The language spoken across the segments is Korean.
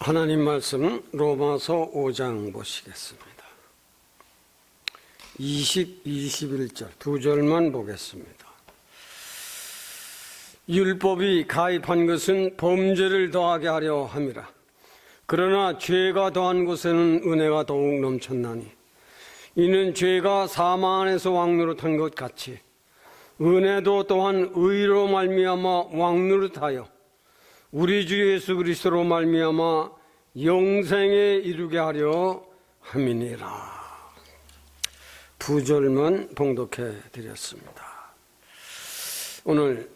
하나님 말씀 로마서 5장 보시겠습니다. 20, 21절 두 절만 보겠습니다. 율법이 가입한 것은 범죄를 더하게 하려 함이라. 그러나 죄가 더한 곳에는 은혜가 더욱 넘쳤나니 이는 죄가 사망 안에서 왕노릇한 것 같이 은혜도 또한 의로 말미암아 왕노릇하여 우리 주 예수 그리스도로 말미암아 영생에 이르게 하려 함이니라. 두 절만 봉독해 드렸습니다. 오늘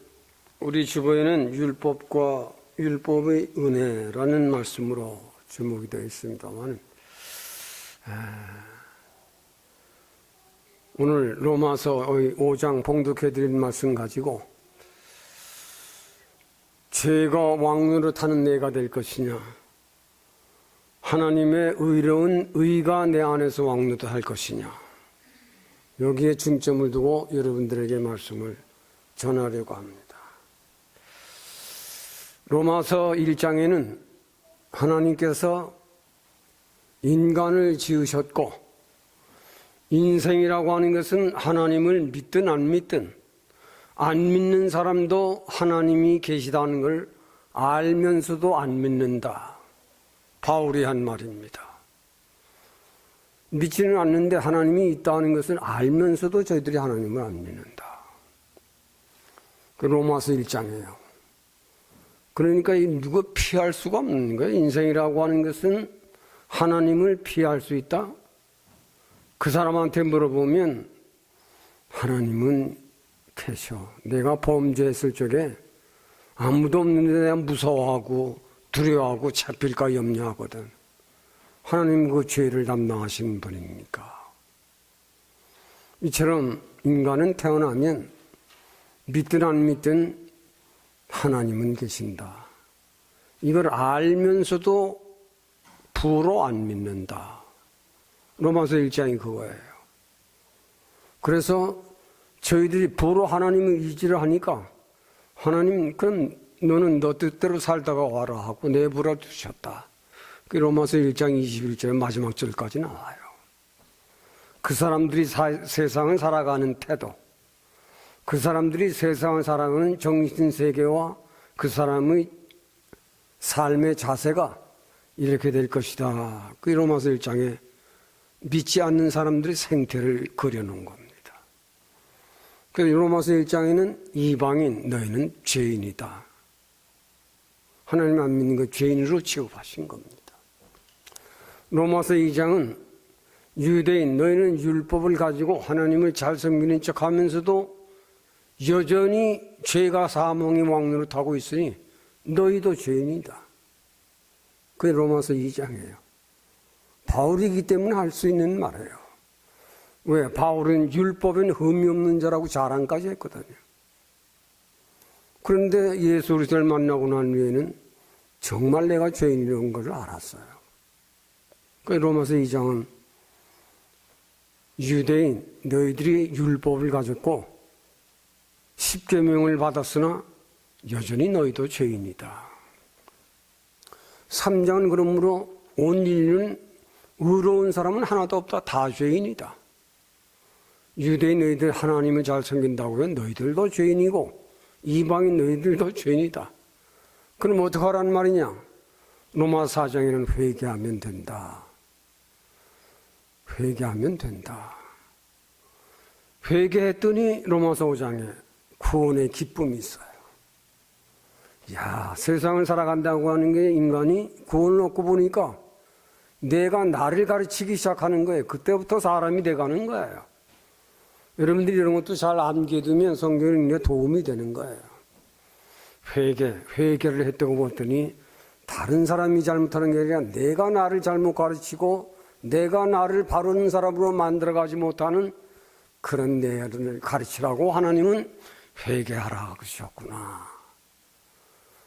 우리 주보에는 율법과 율법의 은혜라는 말씀으로 제목이 되어 있습니다만, 오늘 로마서의 5장 봉독해 드린 말씀 가지고 죄가 왕노릇하는 내가 될 것이냐, 하나님의 의로운 의가 내 안에서 왕노릇할 것이냐, 여기에 중점을 두고 여러분들에게 말씀을 전하려고 합니다. 로마서 1장에는 하나님께서 인간을 지으셨고, 인생이라고 하는 것은 하나님을 믿든 안 믿든 안 믿는 사람도 하나님이 계시다는 걸 알면서도 안 믿는다. 바울이 한 말입니다. 믿지는 않는데 하나님이 있다는 것을 알면서도 저희들이 하나님을 안 믿는다. 그 로마서 1장이에요. 그러니까 누가 피할 수가 없는 거예요. 인생이라고 하는 것은 하나님을 피할 수 있다? 그 사람한테 물어보면 하나님은 계셔. 내가 범죄했을 적에 아무도 없는데 내가 무서워하고 두려워하고 잡힐까 염려하거든. 하나님 그 죄를 담당하시는 분이니까. 이처럼 인간은 태어나면 믿든 안 믿든 하나님은 계신다. 이걸 알면서도 부로 안 믿는다. 로마서 1장이 그거예요. 그래서 저희들이 부로 하나님을 의지를 하니까 하나님, 그럼 너는 너 뜻대로 살다가 와라 하고 내버려 두셨다. 그 로마서 1장 21절 마지막 절까지 나와요. 그 사람들이 세상을 살아가는 태도, 그 사람들이 세상을 살아가는 정신세계와 그 사람의 삶의 자세가 이렇게 될 것이다. 그 로마서 1장에 믿지 않는 사람들의 생태를 그려놓은 겁니다. 그래서 로마서 1장에는 이방인, 너희는 죄인이다. 하나님 안 믿는 거 죄인으로 취급하신 겁니다. 로마서 2장은 유대인, 너희는 율법을 가지고 하나님을 잘 섬기는 척 하면서도 여전히 죄가 사망의 왕노릇하고 있으니 너희도 죄인이다. 그게 로마서 2장이에요. 바울이기 때문에 할 수 있는 말이에요. 왜? 바울은 율법엔 흠이 없는 자라고 자랑까지 했거든요. 그런데 예수 그리스도를 만나고 난 후에는 정말 내가 죄인이라는 것을 알았어요. 그 로마서 2장은 유대인, 너희들이 율법을 가졌고 십계명을 받았으나 여전히 너희도 죄인이다. 3장은 그러므로 온 인류는 의로운 사람은 하나도 없다. 다 죄인이다. 유대인 너희들 하나님을 잘 섬긴다고 해서 너희들도 죄인이고 이방인 너희들도 죄인이다. 그럼 어떻게 하라는 말이냐? 로마 4장에는 회개하면 된다. 회개하면 된다. 회개했더니 로마서 5장에 구원의 기쁨이 있어요. 야, 세상을 살아간다고 하는 게 인간이 구원을 얻고 보니까 내가 나를 가르치기 시작하는 거예요. 그때부터 사람이 돼가는 거예요. 여러분들이 이런 것도 잘 암기해두면 성경에 도움이 되는 거예요. 회개를 했다고 봤더니 다른 사람이 잘못하는 게 아니라 내가 나를 잘못 가르치고 내가 나를 바른 사람으로 만들어가지 못하는 그런 내를 가르치라고 하나님은 회개하라 그러셨구나.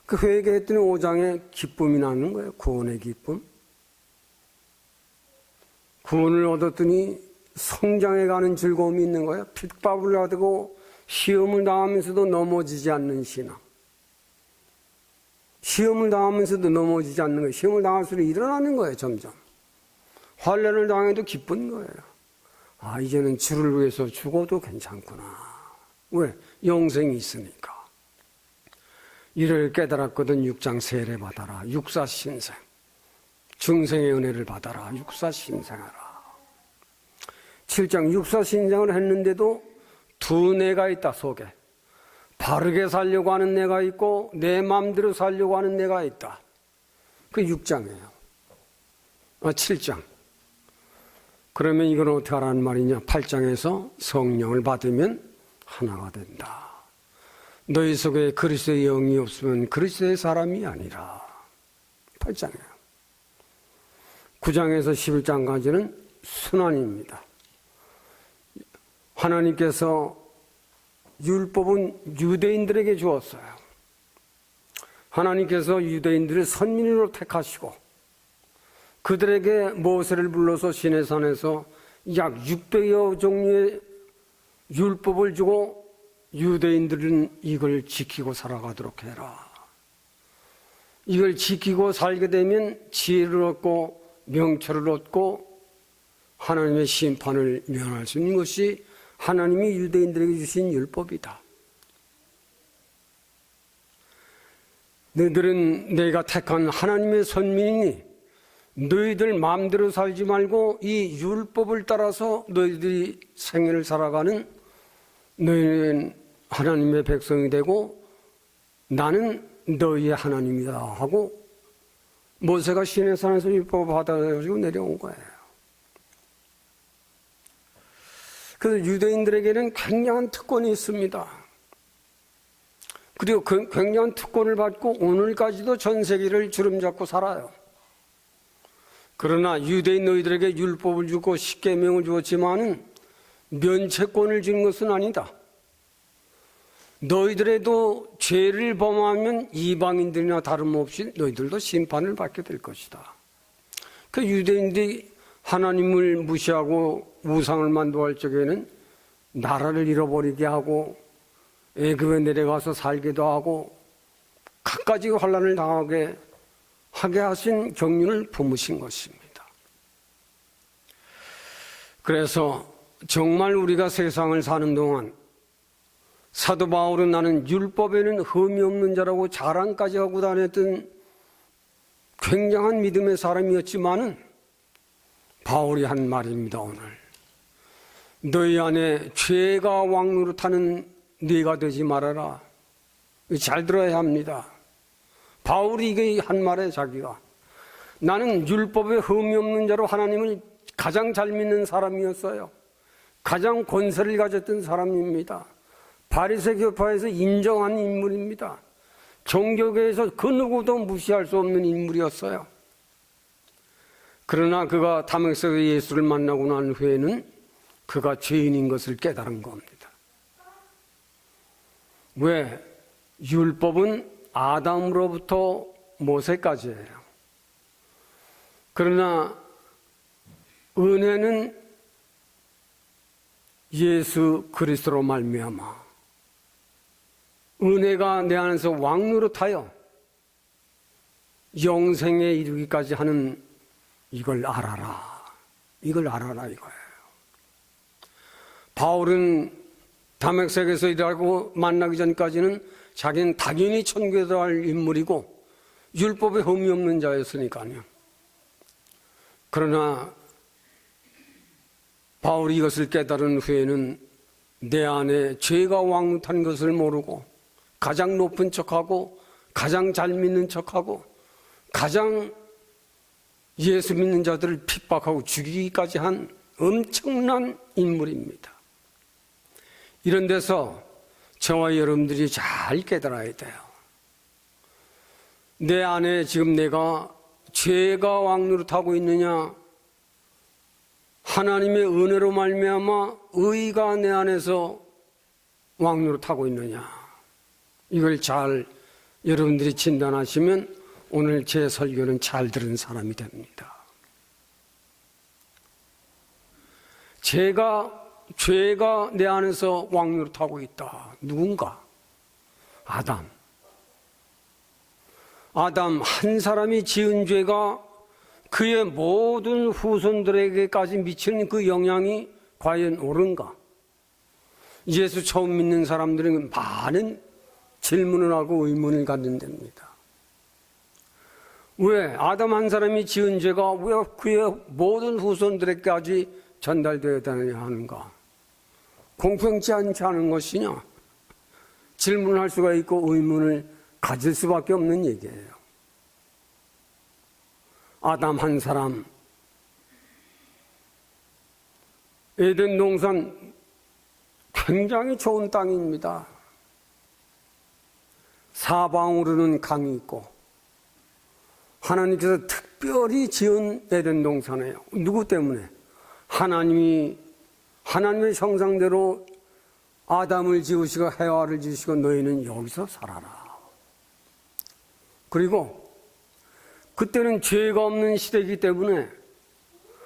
그 회개했더니 5장에 기쁨이 나는 거예요. 구원의 기쁨. 구원을 얻었더니 성장해 가는 즐거움이 있는 거예요. 핍박을 받고 시험을 당하면서도 넘어지지 않는 신앙. 시험을 당하면서도 넘어지지 않는 거예요. 시험을 당할수록 일어나는 거예요, 점점. 환난을 당해도 기쁜 거예요. 아, 이제는 주를 위해서 죽어도 괜찮구나. 왜? 영생이 있으니까. 이를 깨달았거든. 6장 세례 받아라. 육사신생. 중생의 은혜를 받아라. 육사신생하라. 7장 육사신생을 했는데도 두 내가 있다, 속에. 바르게 살려고 하는 내가 있고 내 마음대로 살려고 하는 내가 있다. 그 6장이에요. 7장. 그러면 이건 어떻게 하라는 말이냐? 8장에서 성령을 받으면 하나가 된다. 너희 속에 그리스도의 영이 없으면 그리스도의 사람이 아니라. 8장이에요. 9장에서 11장까지는 순환입니다. 하나님께서 율법은 유대인들에게 주었어요. 하나님께서 유대인들을 선민으로 택하시고 그들에게 모세를 불러서 시내산에서 약 600여 종류의 율법을 주고 유대인들은 이걸 지키고 살아가도록 해라. 이걸 지키고 살게 되면 지혜를 얻고 명철을 얻고 하나님의 심판을 면할 수 있는 것이 하나님이 유대인들에게 주신 율법이다. 너희들은 내가 택한 하나님의 선민이니 너희들 마음대로 살지 말고 이 율법을 따라서 너희들이 생애를 살아가는 너희는 하나님의 백성이 되고 나는 너희의 하나님이다 하고 모세가 시내산에서 율법을 받아가지고 내려온 거예요. 그래서 유대인들에게는 굉장한 특권이 있습니다. 그리고 그 굉장한 특권을 받고 오늘까지도 전 세계를 주름잡고 살아요. 그러나 유대인 너희들에게 율법을 주고 십계명을 주었지만은 면책권을 주는 것은 아니다. 너희들에도 죄를 범하면 이방인들이나 다름없이 너희들도 심판을 받게 될 것이다. 그 유대인들이 하나님을 무시하고 우상을 만들어할 적에는 나라를 잃어버리게 하고 애굽에 내려가서 살기도 하고 갖가지 환난을 당하게 하게 하신 경륜을 품으신 것입니다. 그래서 정말 우리가 세상을 사는 동안 사도 바울은 나는 율법에는 흠이 없는 자라고 자랑까지 하고 다녔던 굉장한 믿음의 사람이었지만은 바울이 한 말입니다. 오늘 너희 안에 죄가 왕노릇하는 네가 되지 말아라. 잘 들어야 합니다. 바울이 이게 한 말에 자기가 나는 율법에 흠이 없는 자로 하나님을 가장 잘 믿는 사람이었어요. 가장 권세를 가졌던 사람입니다. 바리새 교파에서 인정한 인물입니다. 종교계에서 그 누구도 무시할 수 없는 인물이었어요. 그러나 그가 다메섹에서 예수를 만나고 난 후에는 그가 죄인인 것을 깨달은 겁니다. 왜? 율법은 아담으로부터 모세까지예요. 그러나 은혜는 예수 그리스도로 말미암아 은혜가 내 안에서 왕노릇하여 영생에 이르기까지 하는 이걸 알아라. 이걸 알아라 이거예요. 바울은 다메섹에서 일하고 만나기 전까지는 자기는 당연히 천국에 들어갈 인물이고 율법에 흠이 없는 자였으니까요. 그러나 바울이 이것을 깨달은 후에는 내 안에 죄가 왕노릇한 것을 모르고 가장 높은 척하고 가장 잘 믿는 척하고 가장 예수 믿는 자들을 핍박하고 죽이기까지 한 엄청난 인물입니다. 이런 데서 저와 여러분들이 잘 깨달아야 돼요. 내 안에 지금 내가 죄가 왕노릇하고 있느냐, 하나님의 은혜로 말미암아 의가 내 안에서 왕노릇하고 있느냐, 이걸 잘 여러분들이 진단하시면 오늘 제 설교는 잘 들은 사람이 됩니다. 죄가 내 안에서 왕노릇하고 있다. 누군가? 아담. 아담 한 사람이 지은 죄가 그의 모든 후손들에게까지 미치는 그 영향이 과연 옳은가? 예수 처음 믿는 사람들은 많은 질문을 하고 의문을 갖는답니다. 왜 아담 한 사람이 지은 죄가 왜 그의 모든 후손들에게까지 전달되어야 되느냐 하는가? 공평치 않지 않은 것이냐? 질문할 수가 있고 의문을 가질 수밖에 없는 얘기예요. 아담 한 사람, 에덴 동산 굉장히 좋은 땅입니다. 사방으로는 강이 있고 하나님께서 특별히 지은 에덴 동산이에요. 누구 때문에? 하나님의 형상대로 아담을 지으시고 해와를 지으시고 너희는 여기서 살아라. 그리고 그때는 죄가 없는 시대이기 때문에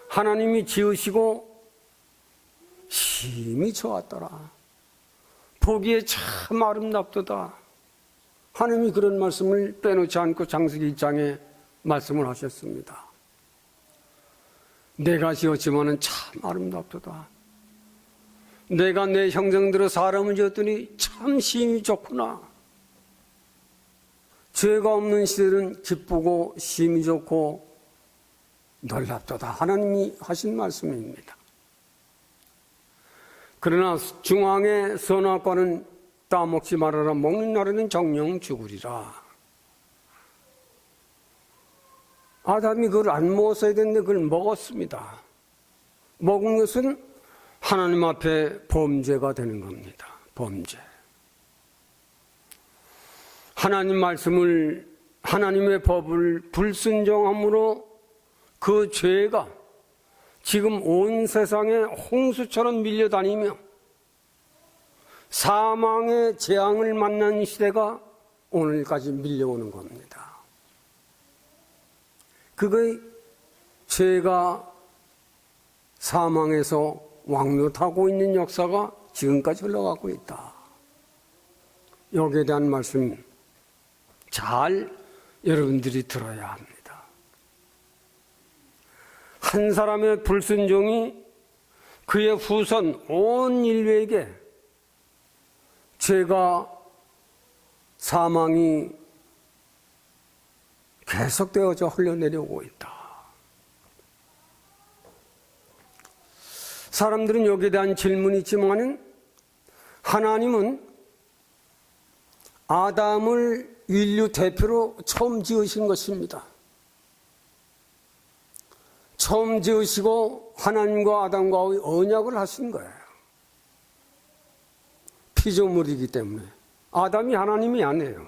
하나님이 지으시고 심히 좋았더라. 보기에 참 아름답도다. 하나님이 그런 말씀을 빼놓지 않고 창세기 1장에 말씀을 하셨습니다. 내가 지었지만은 참 아름답도다. 내가 내 형상대로 사람을 지었더니 참 심히 좋구나. 죄가 없는 시대는 기쁘고 심히 좋고 놀랍도다. 하나님이 하신 말씀입니다. 그러나 중앙의 선악과는 따먹지 말아라. 먹는 날에는 정령 죽으리라. 아담이 그걸 안 먹었어야 되는데 그걸 먹었습니다. 먹은 것은 하나님 앞에 범죄가 되는 겁니다. 범죄. 하나님 말씀을, 하나님의 법을 불순종함으로 그 죄가 지금 온 세상에 홍수처럼 밀려다니며 사망의 재앙을 만난 시대가 오늘까지 밀려오는 겁니다. 그거의 죄가 사망에서 왕노하고 있는 역사가 지금까지 흘러가고 있다. 여기에 대한 말씀 잘 여러분들이 들어야 합니다. 한 사람의 불순종이 그의 후손 온 인류에게 죄가 사망이 계속되어져 흘러내려오고 있다. 사람들은 여기에 대한 질문이 있지만은 하나님은 아담을 인류 대표로 처음 지으신 것입니다. 처음 지으시고 하나님과 아담과의 언약을 하신 거예요. 피조물이기 때문에. 아담이 하나님이 아니에요.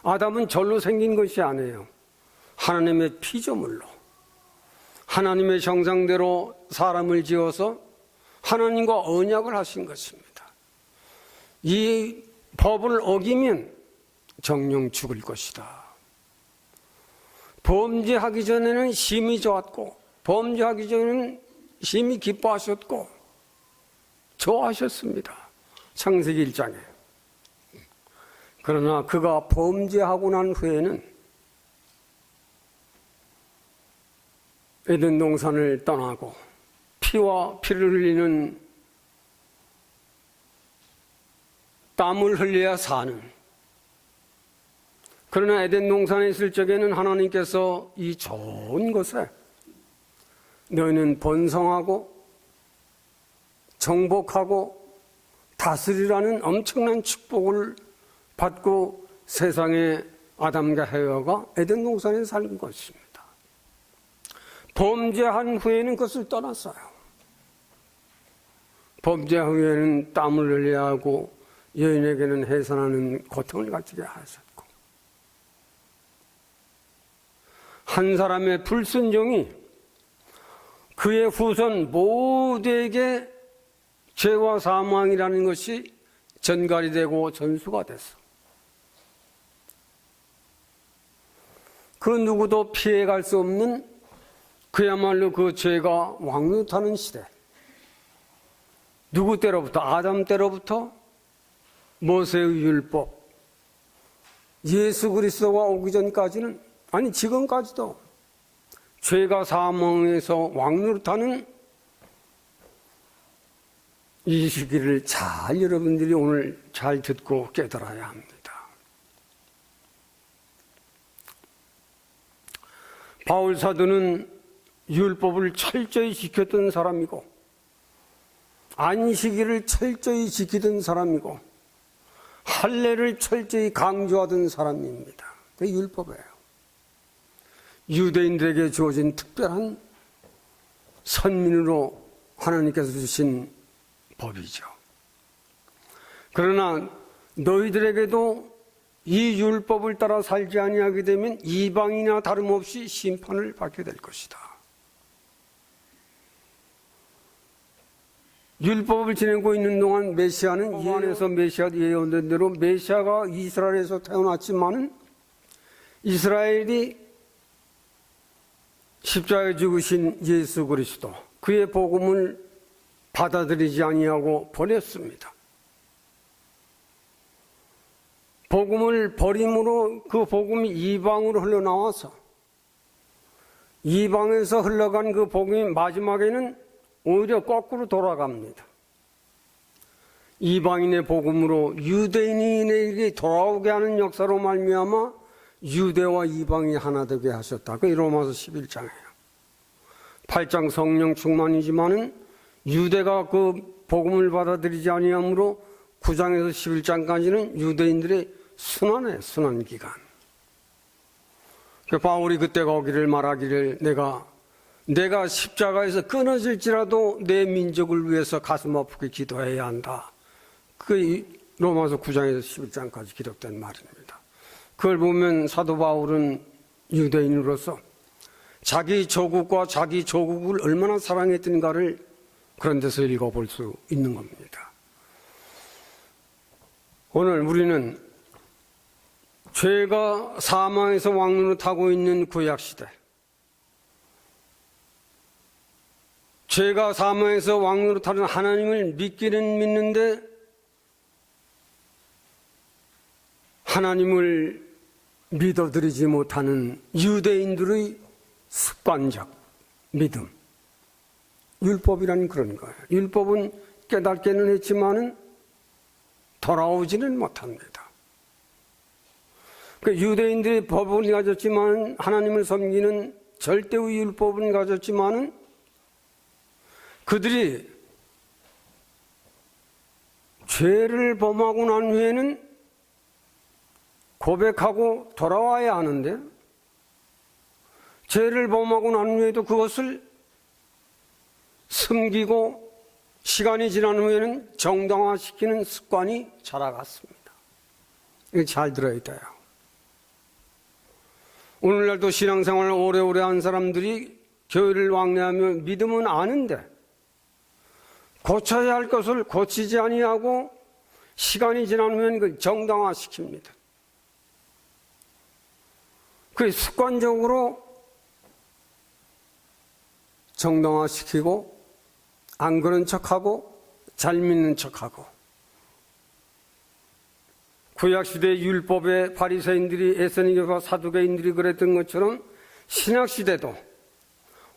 아담은 절로 생긴 것이 아니에요. 하나님의 피조물로. 하나님의 형상대로 사람을 지어서 하나님과 언약을 하신 것입니다. 이 법을 어기면 정령 죽을 것이다. 범죄하기 전에는 심히 좋았고 범죄하기 전에는 심히 기뻐하셨고 좋아하셨습니다. 창세기 1장에. 그러나 그가 범죄하고 난 후에는 에덴 동산을 떠나고 피와 피를 흘리는 땀을 흘려야 사는, 그러나 에덴 동산에 있을 적에는 하나님께서 이 좋은 곳에 너희는 번성하고 정복하고 다스리라는 엄청난 축복을 받고 세상에 아담과 해와가 에덴 동산에 살는 것입니다. 범죄한 후에는 그것을 떠났어요. 범죄한 후에는 땀을 흘려야 하고 여인에게는 해산하는 고통을 갖게 하셨고, 한 사람의 불순종이 그의 후손 모두에게 죄와 사망이라는 것이 전갈이 되고 전수가 됐어. 그 누구도 피해갈 수 없는 그야말로 그 죄가 왕노타는 시대. 누구 때로부터? 아담 때로부터 모세의 율법, 예수 그리스도가 오기 전까지는, 아니 지금까지도 죄가 사망에서 왕노릇하는 이 시기를 잘 여러분들이 오늘 잘 듣고 깨달아야 합니다. 바울 사도는 율법을 철저히 지켰던 사람이고 안식일을 철저히 지키던 사람이고 할례를 철저히 강조하던 사람입니다. 그 율법이에요. 유대인들에게 주어진 특별한 선민으로 하나님께서 주신 법이죠. 그러나 너희들에게도 이 율법을 따라 살지 아니하게 되면 이방이나 다름없이 심판을 받게 될 것이다. 율법을 지내고 있는 동안 메시아는 이 안에서 메시아 예언된 대로 메시아가 이스라엘에서 태어났지만은 이스라엘이 십자가에 죽으신 예수 그리스도 그의 복음을 받아들이지 아니하고 버렸습니다. 복음을 버림으로 그 복음이 이방으로 흘러나와서 이방에서 흘러간 그 복음이 마지막에는 오히려 거꾸로 돌아갑니다. 이방인의 복음으로 유대인에게 돌아오게 하는 역사로 말미암아 유대와 이방이 하나 되게 하셨다. 그 로마서 11장이에요. 8장 성령 충만이지만은 유대가 그 복음을 받아들이지 아니하므로 9장에서 11장까지는 유대인들의 순환 기간. 바울이 그때 거기를 말하기를 내가 십자가에서 끊어질지라도 내 민족을 위해서 가슴 아프게 기도해야 한다. 그 로마서 9장에서 11장까지 기록된 말입니다. 그걸 보면 사도 바울은 유대인으로서 자기 조국과 자기 조국을 얼마나 사랑했던가를 그런 데서 읽어볼 수 있는 겁니다. 오늘 우리는 죄가 사망에서 왕노릇하고 있는 구약시대, 죄가 사망에서 왕노릇하는 하나님을 믿기는 믿는데 하나님을 믿어드리지 못하는 유대인들의 습관적 믿음, 율법이라는 그런 거예요. 율법은 깨닫게는 했지만은 돌아오지는 못합니다. 그 유대인들이 법을 가졌지만 하나님을 섬기는 절대의 율법은 가졌지만은 그들이 죄를 범하고 난 후에는 고백하고 돌아와야 하는데 죄를 범하고 난 후에도 그것을 숨기고 시간이 지난 후에는 정당화시키는 습관이 자라갔습니다. 이거 잘 들어야 돼요. 오늘날도 신앙생활을 오래오래 한 사람들이 교회를 왕래하며 믿음은 아는데 고쳐야 할 것을 고치지 아니하고 시간이 지난 후에는 그걸 정당화시킵니다. 그 습관적으로 정당화시키고 안 그런 척하고 잘 믿는 척하고 구약시대 율법의 바리새인들이 에세니교와 사두개인들이 그랬던 것처럼 신약시대도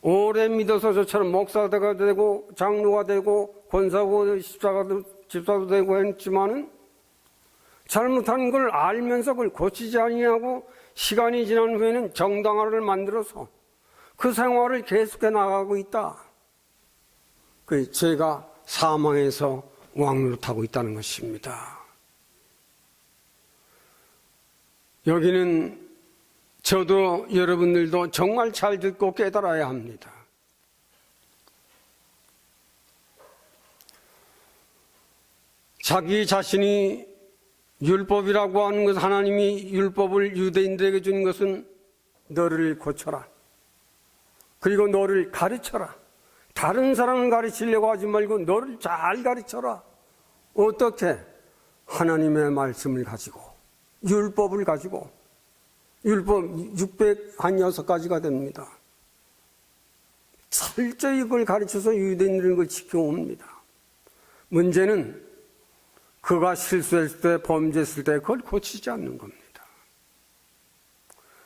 오래 믿어서 저처럼 목사가 되고 장로가 되고 권사고 집사도 되고 했지만은 잘못한 걸 알면서 그걸 고치지 아니하고 시간이 지난 후에는 정당화를 만들어서 그 생활을 계속해 나가고 있다. 그 죄가 사망에서 왕노릇하고 있다는 것입니다. 여기는 저도 여러분들도 정말 잘 듣고 깨달아야 합니다. 자기 자신이 율법이라고 하는 것, 하나님이 율법을 유대인들에게 준 것은 너를 고쳐라. 그리고 너를 가르쳐라. 다른 사람을 가르치려고 하지 말고 너를 잘 가르쳐라. 어떻게? 하나님의 말씀을 가지고, 율법을 가지고, 율법 606가지가 됩니다. 철저히 그걸 가르쳐서 유대인들은 그걸 지켜옵니다. 문제는 그가 실수했을 때, 범죄했을 때 그걸 고치지 않는 겁니다.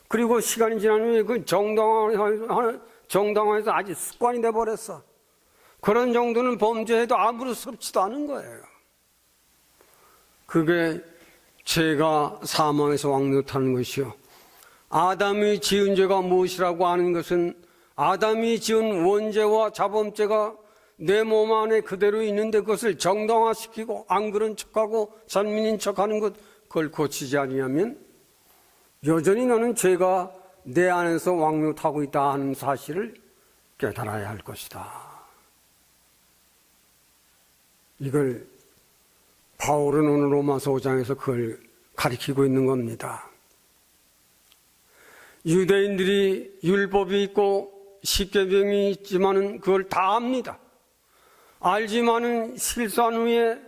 그리고 시간이 지난 후에 그 정당화해서 아주 습관이 돼버렸어. 그런 정도는 범죄해도 아무렇지도 않은 거예요. 그게 죄가 사망에서 왕노타는 것이요. 아담이 지은 죄가 무엇이라고 아는 것은 아담이 지은 원죄와 자범죄가 내 몸 안에 그대로 있는데 그것을 정당화시키고 안 그런 척하고 잔민인 척하는 것, 그걸 고치지 않으면 여전히 너는 죄가 내 안에서 왕노타고 있다 하는 사실을 깨달아야 할 것이다. 이걸 바울은 오늘 로마서 5장에서 그걸 가리키고 있는 겁니다. 유대인들이 율법이 있고 십계명이 있지만은 그걸 다 압니다. 알지만은 실수한 후에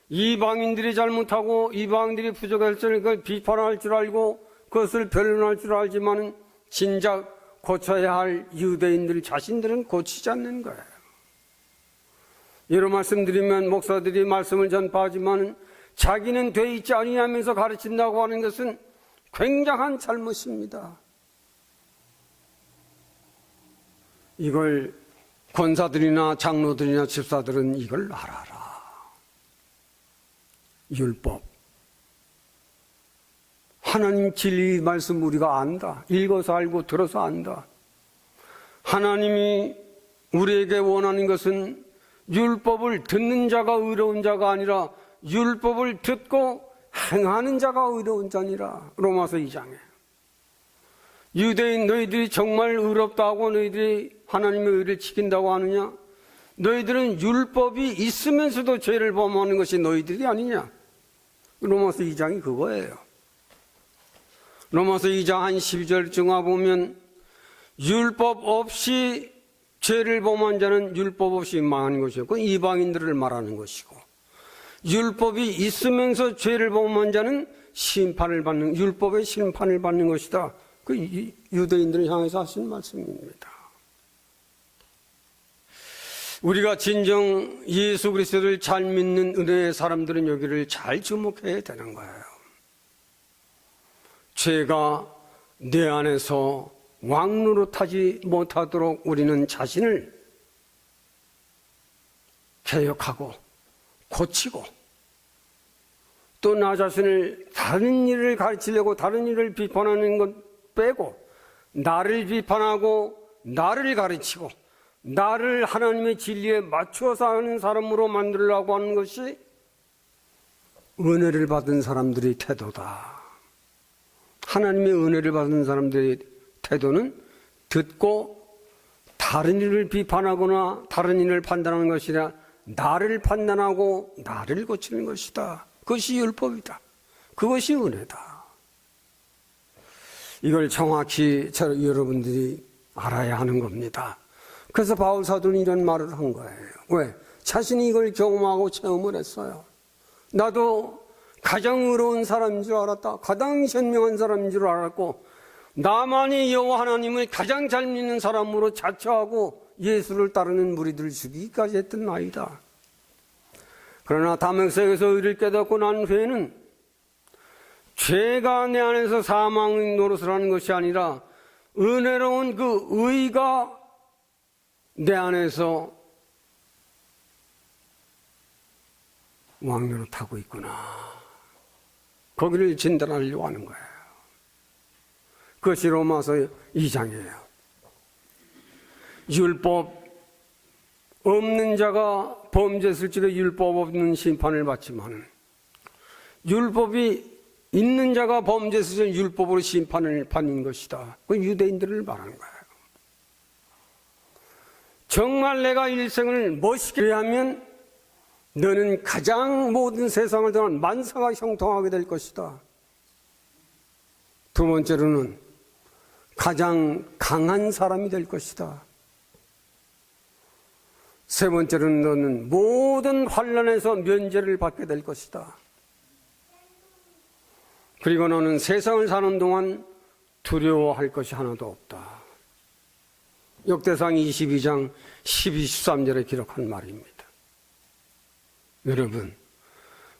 이방인들이 잘못하고 이방인들이 부족할 줄 그걸 비판할 줄 알고 그것을 변론할 줄 알지만은 진작 고쳐야 할 유대인들 자신들은 고치지 않는 거예요. 여러 말씀드리면 목사들이 말씀을 전파하지만 자기는 돼 있지 아니하면서 가르친다고 하는 것은 굉장한 잘못입니다. 이걸 권사들이나 장로들이나 집사들은 이걸 알아라. 율법. 하나님 진리 말씀 우리가 안다. 읽어서 알고 들어서 안다. 하나님이 우리에게 원하는 것은 율법을 듣는 자가 의로운 자가 아니라 율법을 듣고 행하는 자가 의로운 자니라. 로마서 2장에. 유대인 너희들이 정말 의롭다고 너희들이 하나님의 의를 지킨다고 하느냐? 너희들은 율법이 있으면서도 죄를 범하는 것이 너희들이 아니냐? 로마서 2장이 그거예요. 로마서 2장 한 12절쯤 와보면 율법 없이 죄를 범한 자는 율법 없이 망한 것이고 이방인들을 말하는 것이고 율법이 있으면서 죄를 범한 자는 심판을 받는 율법의 심판을 받는 것이다. 그 유대인들을 향해서 하신 말씀입니다. 우리가 진정 예수 그리스도를 잘 믿는 은혜의 사람들은 여기를 잘 주목해야 되는 거예요. 죄가 내 안에서 왕노릇하지 못하도록 우리는 자신을 개혁하고 고치고 또 나 자신을 다른 일을 가르치려고 다른 일을 비판하는 것 빼고 나를 비판하고 나를 가르치고 나를 하나님의 진리에 맞추어서 하는 사람으로 만들려고 하는 것이 은혜를 받은 사람들의 태도다. 하나님의 은혜를 받은 사람들의 태도는 듣고 다른 일을 비판하거나 다른 일을 판단하는 것이 아니라 나를 판단하고 나를 고치는 것이다. 그것이 율법이다. 그것이 은혜다. 이걸 정확히 여러분들이 알아야 하는 겁니다. 그래서 바울 사도는 이런 말을 한 거예요. 왜? 자신이 이걸 경험하고 체험을 했어요. 나도 가장 의로운 사람인 줄 알았다. 가장 현명한 사람인 줄 알았고 나만이 여호와 하나님을 가장 잘 믿는 사람으로 자처하고 예수를 따르는 무리들을 죽이기까지 했던 나이다. 그러나 다메섹에서 의를 깨닫고 난 후에는 죄가 내 안에서 사망 노릇을 하는 것이 아니라 은혜로운 그 의가 내 안에서 왕노릇하고 있구나. 거기를 진단하려고 하는 거예요. 그것이 로마서 2장이에요. 율법 없는 자가 범죄했을 적에 율법 없는 심판을 받지만 율법이 있는 자가 범죄했을 적에 율법으로 심판을 받는 것이다. 그 유대인들을 말하는 거예요. 정말 내가 일생을 멋있게 하면 너는 가장 모든 세상을 떠난 만사가 형통하게 될 것이다. 두 번째로는 가장 강한 사람이 될 것이다. 세 번째로는 너는 모든 환난에서 면제를 받게 될 것이다. 그리고 너는 세상을 사는 동안 두려워할 것이 하나도 없다. 역대상 22장 12, 13절에 기록한 말입니다. 여러분,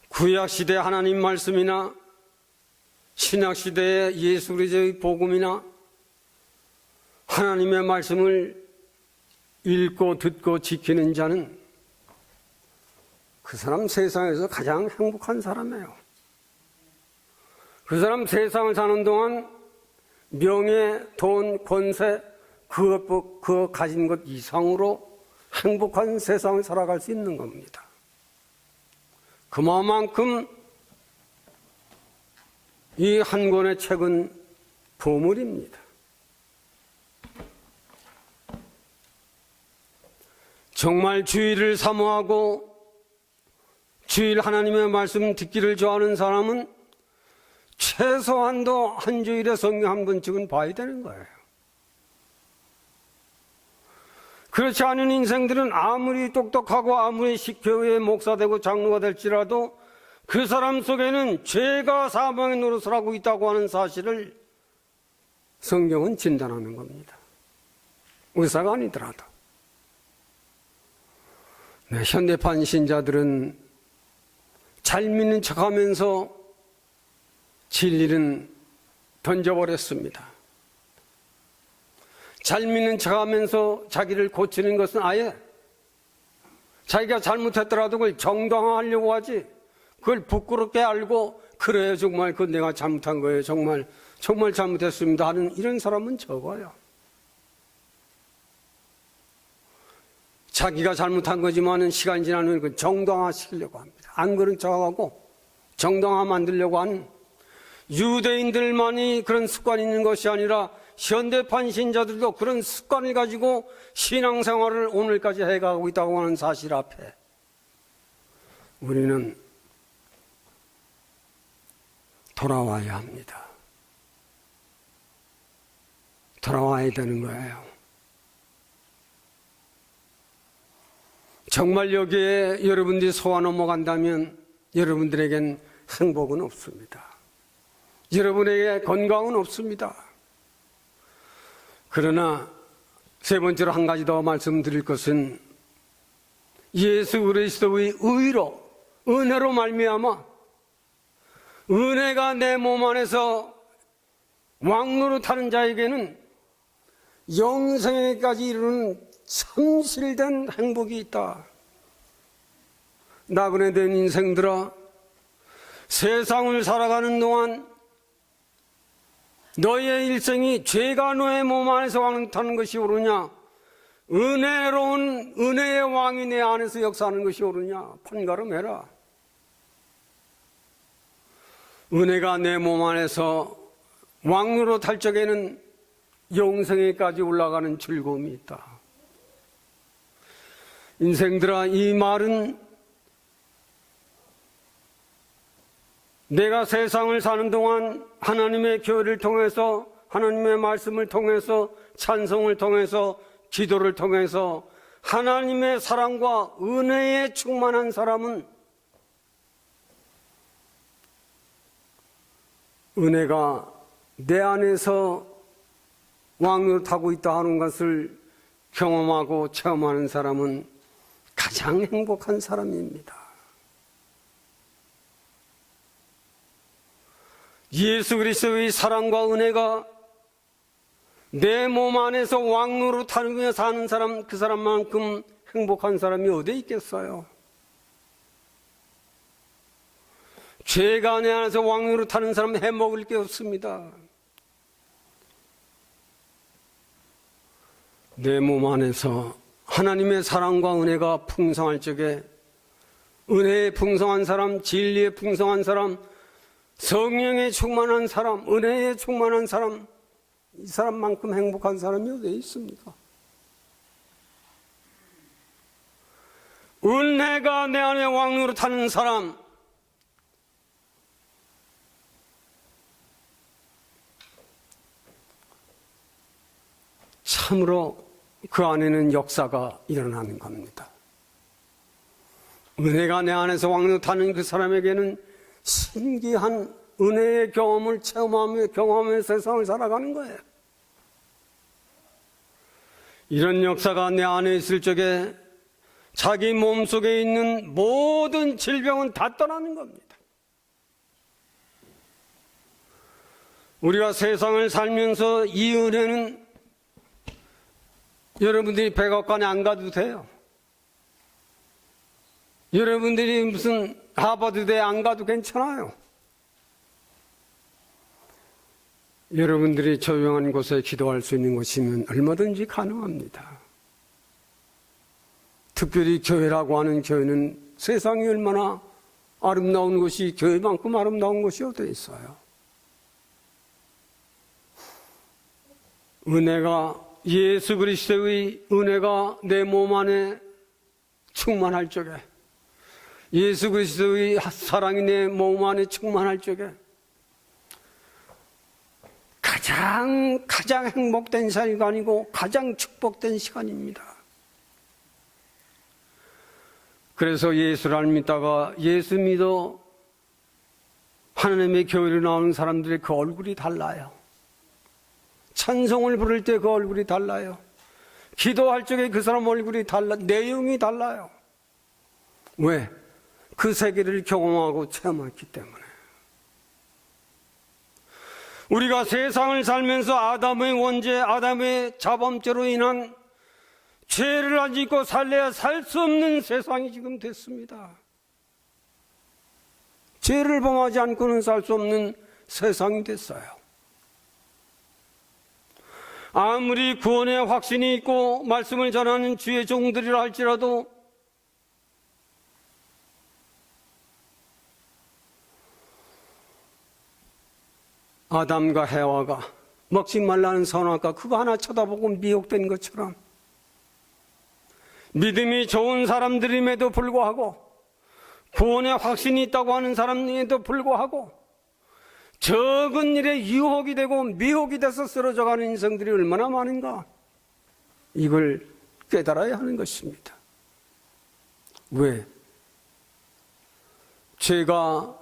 구약시대 하나님 말씀이나 신약시대의 예수 그리스도의 복음이나 하나님의 말씀을 읽고 듣고 지키는 자는 그 사람 세상에서 가장 행복한 사람이에요. 그 사람 세상을 사는 동안 명예, 돈, 권세, 그거 가진 것 이상으로 행복한 세상을 살아갈 수 있는 겁니다. 그만큼 이 한 권의 책은 보물입니다. 정말 주의를 사모하고 주일 하나님의 말씀 듣기를 좋아하는 사람은 최소한도 한 주일에 성경 한 번씩은 봐야 되는 거예요. 그렇지 않은 인생들은 아무리 똑똑하고 아무리 교회의 목사되고 장로가 될지라도 그 사람 속에는 죄가 사망의 노릇을 하고 있다고 하는 사실을 성경은 진단하는 겁니다. 의사가 아니더라도. 네, 현대판 신자들은 잘 믿는 척하면서 진리는 던져버렸습니다. 잘 믿는 척하면서 자기를 고치는 것은 아예 자기가 잘못했더라도 그걸 정당화하려고 하지, 그걸 부끄럽게 알고 그래요 정말 그건 내가 잘못한 거예요, 정말 잘못했습니다 하는 이런 사람은 적어요. 자기가 잘못한 거지만은 시간이 지나면 그 정당화시키려고 합니다. 안 그런 척하고 정당화 만들려고 하는 유대인들만이 그런 습관이 있는 것이 아니라 현대판 신자들도 그런 습관을 가지고 신앙생활을 오늘까지 해가고 있다고 하는 사실 앞에 우리는 돌아와야 합니다. 돌아와야 되는 거예요. 정말 여기에 여러분들이 속아 넘어간다면 여러분들에겐 행복은 없습니다. 여러분에게 건강은 없습니다. 그러나 세 번째로 한 가지 더 말씀드릴 것은 예수 그리스도의 의로, 은혜로 말미암아 은혜가 내 몸 안에서 왕노릇하는 자에게는 영생에까지 이르는 참실된 행복이 있다. 나그네 된 인생들아, 세상을 살아가는 동안 너의 일생이 죄가 너의 몸 안에서 왕노릇하는 것이 옳으냐, 은혜로운 은혜의 왕이 내 안에서 역사하는 것이 옳으냐, 판가름해라. 은혜가 내 몸 안에서 왕노릇할 적에는 영생에까지 올라가는 즐거움이 있다. 인생들아, 이 말은 내가 세상을 사는 동안 하나님의 교회를 통해서, 하나님의 말씀을 통해서, 찬송을 통해서, 기도를 통해서 하나님의 사랑과 은혜에 충만한 사람은 은혜가 내 안에서 왕노릇하고 있다 하는 것을 경험하고 체험하는 사람은 가장 행복한 사람입니다. 예수 그리스도의 사랑과 은혜가 내 몸 안에서 왕노릇하며 사는 사람, 그 사람만큼 행복한 사람이 어디 있겠어요? 죄가 내 안에서 왕노릇하는 사람은 해먹을 게 없습니다. 내 몸 안에서 하나님의 사랑과 은혜가 풍성할 적에 은혜에 풍성한 사람, 진리에 풍성한 사람, 성령에 충만한 사람, 은혜에 충만한 사람, 이 사람만큼 행복한 사람이 어디 있습니까? 은혜가 내 안에 왕노릇하는 사람, 참으로 그 안에는 역사가 일어나는 겁니다. 은혜가 내 안에서 왕노릇하는 그 사람에게는 신기한 은혜의 경험을 체험하며 경험하며 세상을 살아가는 거예요. 이런 역사가 내 안에 있을 적에 자기 몸속에 있는 모든 질병은 다 떠나는 겁니다. 우리가 세상을 살면서 이 은혜는 여러분들이 백악관에 안 가도 돼요. 여러분들이 무슨 하버드대에 안 가도 괜찮아요. 여러분들이 조용한 곳에 기도할 수 있는 곳이면 얼마든지 가능합니다. 특별히 교회라고 하는 교회는 세상이 얼마나 아름다운 곳이 교회만큼 아름다운 곳이 어디 있어요. 은혜가, 예수 그리스도의 은혜가 내 몸 안에 충만할 적에, 예수 그리스도의 사랑이 내 몸 안에 충만할 적에 가장 행복된 시간이고 가장 축복된 시간입니다. 그래서 예수를 안 믿다가 예수 믿어 하나님의 교회로 나오는 사람들의 그 얼굴이 달라요. 찬송을 부를 때 그 얼굴이 달라요. 기도할 적에 그 사람 얼굴이 달라, 내용이 달라요. 왜? 그 세계를 경험하고 체험했기 때문에. 우리가 세상을 살면서 아담의 원죄, 아담의 자범죄로 인한 죄를 안 짓고 살래야 살 수 없는 세상이 지금 됐습니다. 죄를 범하지 않고는 살 수 없는 세상이 됐어요. 아무리 구원의 확신이 있고 말씀을 전하는 주의 종들이라 할지라도 아담과 해와가 먹지 말라는 선악과 그거 하나 쳐다보고 미혹된 것처럼 믿음이 좋은 사람들임에도 불구하고 구원의 확신이 있다고 하는 사람임에도 불구하고 적은 일에 유혹이 되고 미혹이 돼서 쓰러져가는 인생들이 얼마나 많은가, 이걸 깨달아야 하는 것입니다. 왜? 죄가,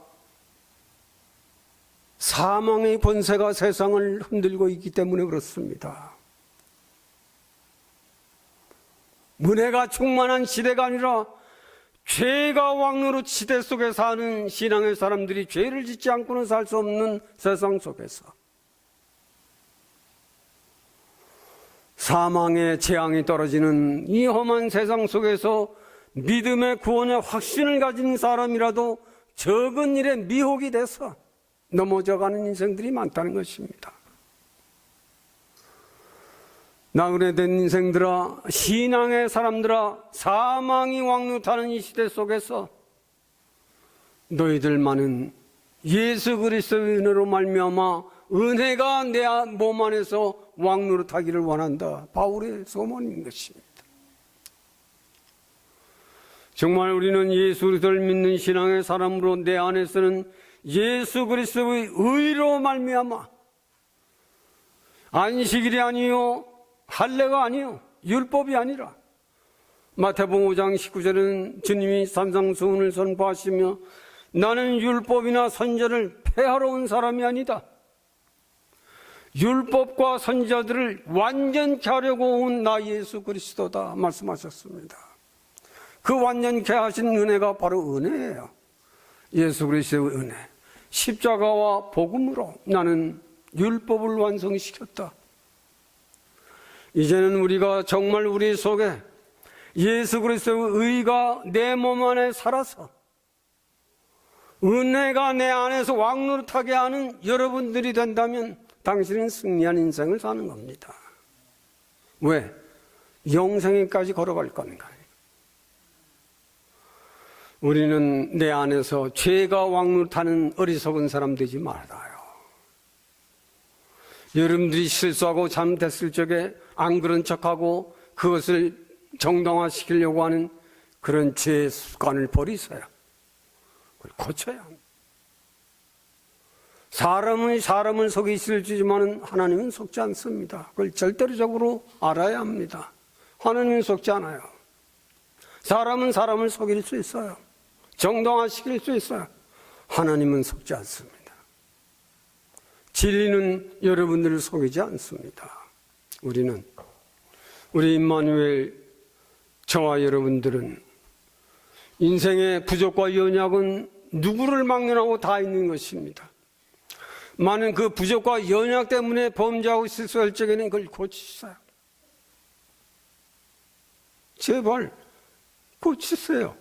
사망의 권세가 세상을 흔들고 있기 때문에 그렇습니다. 은혜가 충만한 시대가 아니라 죄가 왕노릇 시대 속에 사는 신앙의 사람들이 죄를 짓지 않고는 살 수 없는 세상 속에서 사망의 재앙이 떨어지는 이 험한 세상 속에서 믿음의 구원의 확신을 가진 사람이라도 적은 일에 미혹이 돼서 넘어져가는 인생들이 많다는 것입니다. 나그네된 인생들아, 신앙의 사람들아, 사망이 왕노타는 이 시대 속에서 너희들만은 예수 그리스도의 은혜로 말미암아 은혜가 내 몸 안에서 왕노릇하기를 원한다. 바울의 소원인 것입니다. 정말 우리는 예수 그리스도를 믿는 신앙의 사람으로 내 안에서는 예수 그리스도의 의로 말미암아 안식일이 아니요 할례가 아니요 율법이 아니라 마태복음 5장 19절은 주님이 산상수훈을 선포하시며 나는 율법이나 선지자를 폐하러 온 사람이 아니다. 율법과 선지자들을 완전케 하려고 온 나 예수 그리스도다 말씀하셨습니다. 그 완전케 하신 은혜가 바로 은혜예요. 예수 그리스도의 은혜. 십자가와 복음으로 나는 율법을 완성시켰다. 이제는 우리가 정말 우리 속에 예수 그리스도의 의가 내 몸 안에 살아서 은혜가 내 안에서 왕노릇하게 하는 여러분들이 된다면 당신은 승리한 인생을 사는 겁니다. 왜? 영생에까지 걸어갈 거니까. 우리는 내 안에서 죄가 왕노릇하는 어리석은 사람 되지 말아요. 여러분들이 실수하고 잘못했을 적에 안 그런 척하고 그것을 정당화시키려고 하는 그런 죄의 습관을 버리세요. 그걸 고쳐야 합니다. 사람은 사람을 속이실지만 하나님은 속지 않습니다. 그걸 절대적으로 알아야 합니다. 하나님은 속지 않아요. 사람은 사람을 속일 수 있어요. 정당화시킬 수 있어요. 하나님은 속지 않습니다. 진리는 여러분들을 속이지 않습니다. 우리 임마누엘, 저와 여러분들은 인생의 부족과 연약은 누구를 막론하고 다 있는 것입니다. 많은 그 부족과 연약 때문에 범죄하고 있을 적에는 그걸 고치세요. 제발 고치세요.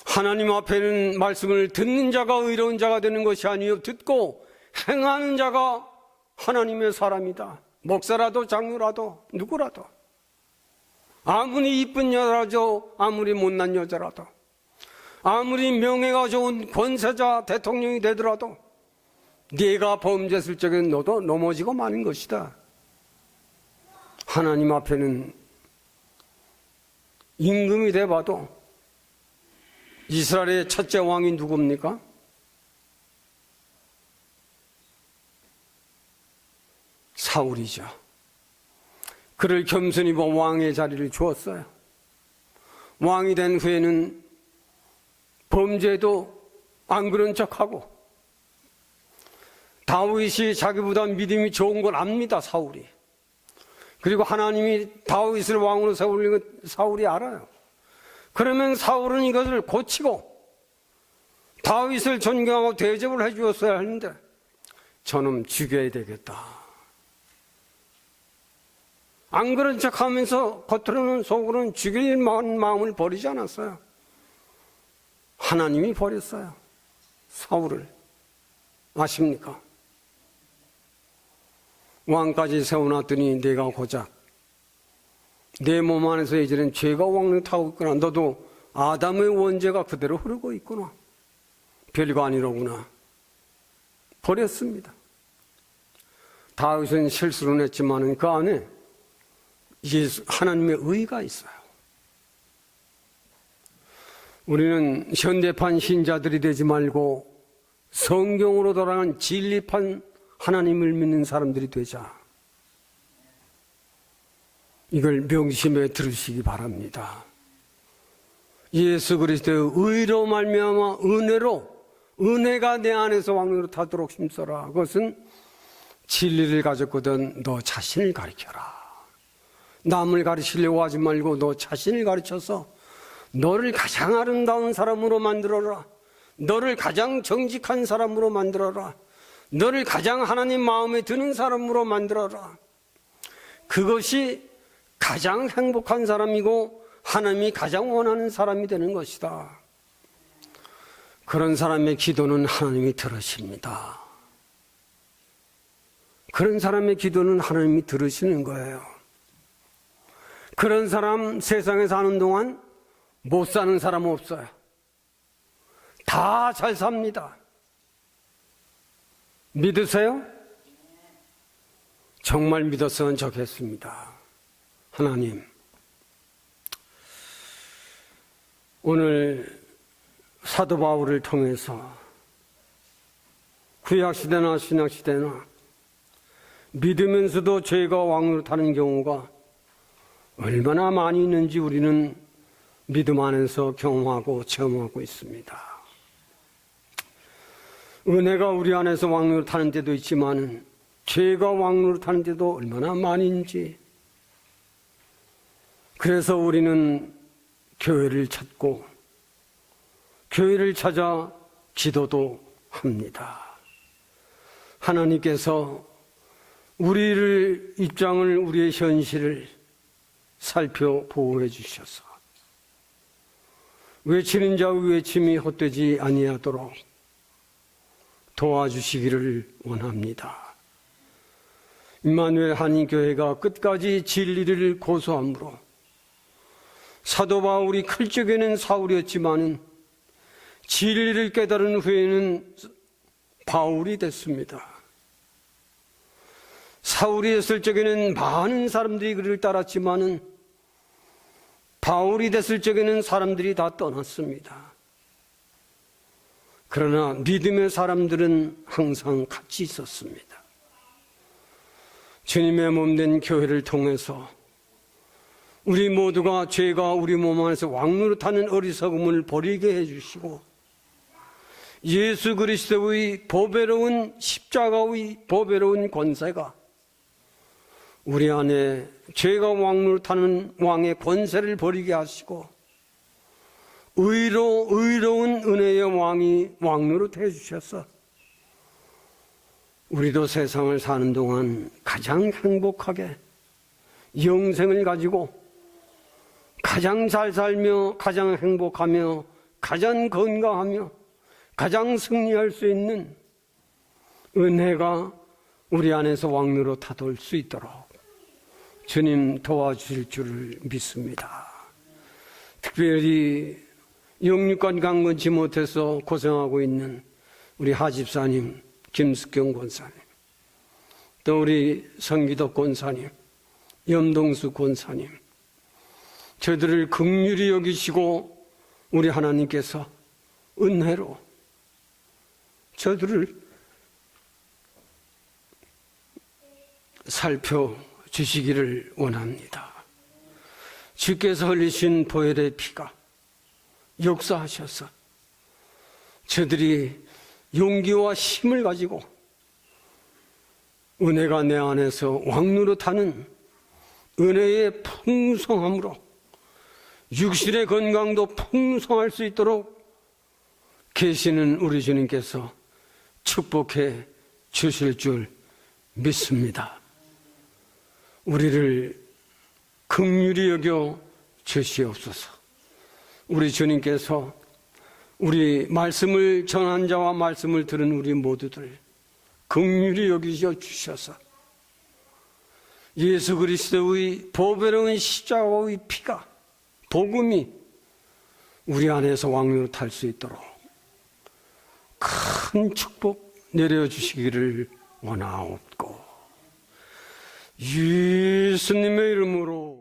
하나님 앞에는 말씀을 듣는 자가 의로운 자가 되는 것이 아니요 듣고 행하는 자가 하나님의 사람이다. 목사라도 장로라도 누구라도, 아무리 이쁜 여자라도, 아무리 못난 여자라도, 아무리 명예가 좋은 권세자 대통령이 되더라도 네가 범죄했을 적엔 너도 넘어지고 마는 것이다. 하나님 앞에는 임금이 돼봐도 이스라엘의 첫째 왕이 누굽니까? 사울이죠. 그를 겸손히 본 왕의 자리를 주었어요. 왕이 된 후에는 범죄도 안 그런 척하고, 다윗이 자기보다 믿음이 좋은 걸 압니다, 사울이. 그리고 하나님이 다윗을 왕으로 세우는 것 사울이 알아요. 그러면 사울은 이것을 고치고 다윗을 존경하고 대접을 해 주었어야 하는데, 저놈 죽여야 되겠다, 안 그런 척 하면서 겉으로는 속으로는 죽일 마음을 버리지 않았어요. 하나님이 버렸어요, 사울을. 아십니까? 왕까지 세워놨더니 내가 고작 내 몸 안에서 이제는 죄가 왕을 타고 있구나, 너도 아담의 원죄가 그대로 흐르고 있구나, 별거 아니로구나, 버렸습니다. 다윗은 실수는 했지만 그 안에 하나님의 의가 있어요. 우리는 현대판 신자들이 되지 말고 성경으로 돌아간 진리판 하나님을 믿는 사람들이 되자. 이걸 명심해 들으시기 바랍니다. 예수 그리스도의 의로 말미암아 은혜가 내 안에서 왕으로 타도록 힘써라. 그것은 진리를 가졌거든 너 자신을 가르쳐라. 남을 가르치려고 하지 말고 너 자신을 가르쳐서 너를 가장 아름다운 사람으로 만들어라. 너를 가장 정직한 사람으로 만들어라. 너를 가장 하나님 마음에 드는 사람으로 만들어라. 그것이 가장 행복한 사람이고 하나님이 가장 원하는 사람이 되는 것이다. 그런 사람의 기도는 하나님이 들으십니다. 그런 사람의 기도는 하나님이 들으시는 거예요. 그런 사람 세상에 사는 동안 못 사는 사람 없어요. 다 잘 삽니다. 믿으세요? 정말 믿었으면 좋겠습니다. 하나님, 오늘 사도 바울을 통해서 구약시대나 신약시대나 믿으면서도 죄가 왕으로 타는 경우가 얼마나 많이 있는지 우리는 믿음 안에서 경험하고 체험하고 있습니다. 은혜가 우리 안에서 왕으로 타는 때도 있지만 죄가 왕으로 타는 때도 얼마나 많은지. 그래서 우리는 교회를 찾고 교회를 찾아 기도도 합니다. 하나님께서 우리의 입장을, 우리의 현실을 살펴 보호해 주셔서 외치는 자의 외침이 헛되지 아니하도록 도와주시기를 원합니다. 임마누엘 한인교회가 끝까지 진리를 고수함으로 사도 바울이 클 적에는 사울이었지만 진리를 깨달은 후에는 바울이 됐습니다. 사울이었을 적에는 많은 사람들이 그를 따랐지만 바울이 됐을 적에는 사람들이 다 떠났습니다. 그러나 믿음의 사람들은 항상 같이 있었습니다. 주님의 몸된 교회를 통해서 우리 모두가 죄가 우리 몸 안에서 왕노릇하는 어리석음을 버리게 해주시고 예수 그리스도의 보배로운 십자가의 보배로운 권세가 우리 안에 죄가 왕노릇하는 왕의 권세를 버리게 하시고 의로운 은혜의 왕이 왕노릇 해주셨어. 우리도 세상을 사는 동안 가장 행복하게 영생을 가지고 가장 잘 살며 가장 행복하며 가장 건강하며 가장 승리할 수 있는 은혜가 우리 안에서 왕노릇 하돌 수 있도록 주님 도와주실 줄을 믿습니다. 특별히 영육간 강건치 못해서 고생하고 있는 우리 하집사님, 김숙경 권사님, 또 우리 성기덕 권사님, 염동수 권사님, 저들을 긍휼히 여기시고 우리 하나님께서 은혜로 저들을 살펴주시기를 원합니다. 주께서 흘리신 보혈의 피가 역사하셔서 저들이 용기와 힘을 가지고 은혜가 내 안에서 왕노릇하는 은혜의 풍성함으로 육신의 건강도 풍성할 수 있도록 계시는 우리 주님께서 축복해 주실 줄 믿습니다. 우리를 긍휼히 여겨 주시옵소서. 우리 주님께서 우리 말씀을 전한 자와 말씀을 들은 우리 모두들 긍휼히 여기셔 주셔서 예수 그리스도의 보배로운 십자가의 피가 복음이 우리 안에서 왕노릇할 수 있도록 큰 축복 내려주시기를 원하옵고 예수님의 이름으로